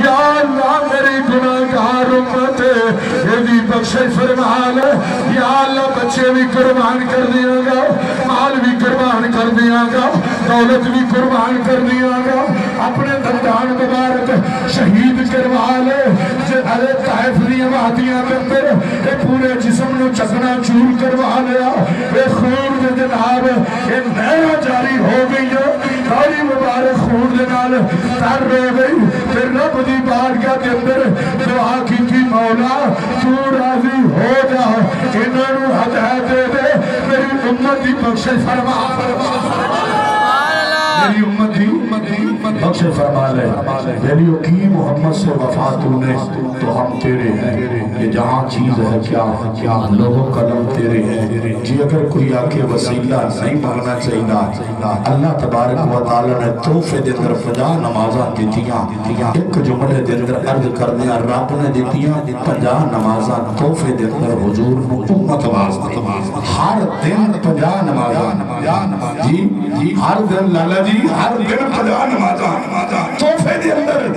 یا اللہ میری گناہگار امت ایدی بخشش فرما لے یا اللہ بچے بھی قربان کر دیا گا مال بھی قربان کر دیا گا دولت بھی قربان کر دیا گا اپنے دندان مبارک شہید کروا لے ارے طائف دیا وادیاں اندر اے پورے جسم نو چکنا چور کروا لیا اے خون دے جناب اے نہرہ جاری ہو گئی ساری مبارک خون دے نال تر رہ گئی پھر رب دی بارگاہ کے اندر دعا کی تھی مولا تو راضی ہو جا انہوں نے ہدایت دے دے میری امت دی بخشش فرما میری امت دی بخشش فرما لے میری کی محمد سے وفا تو نے تو ہم تیرے ہیں یہ جہاں چیز ہے کیا لوگوں کا نام تیرے ہیں جی اگر کوئی آکے وسیلہ نہیں مانگنا چاہیے اللہ تبارک و تعالی نے توفے دے اندر 50 نمازاں دیتیاں ایک جملے دے اندر عرض کردیا رب نے دیتیاں 50 نمازاں توفے دے اندر حضور امت واسطے ہر دن 50 نمازاں جی ہر دن لالا جی ہر دن 50 نمازاں توفے دے اندر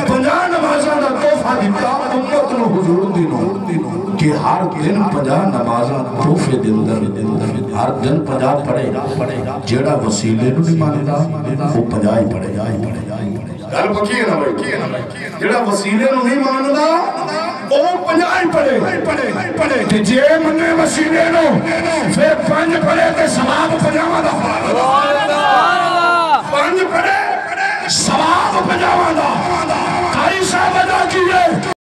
50 نمازاں دا توفہ دیتا امت نو حضور دینو کہ ہر دن 50 نمازاں توفے دے اندر ہر دن 50 پڑھے جیڑا وسیلے نو نہیں مانتا وہ 50 ہی پڑھے گل پکی ہے نا بھائی جیڑا وسیلے نو نہیں مانتا وہ 50 ہی پڑھے کہ جے منے وسیلے نو پھر 5 پڑھے تے ثواب 50 دا 5 پڑھے ثواب 50 دا کئی صاحب ادا کیے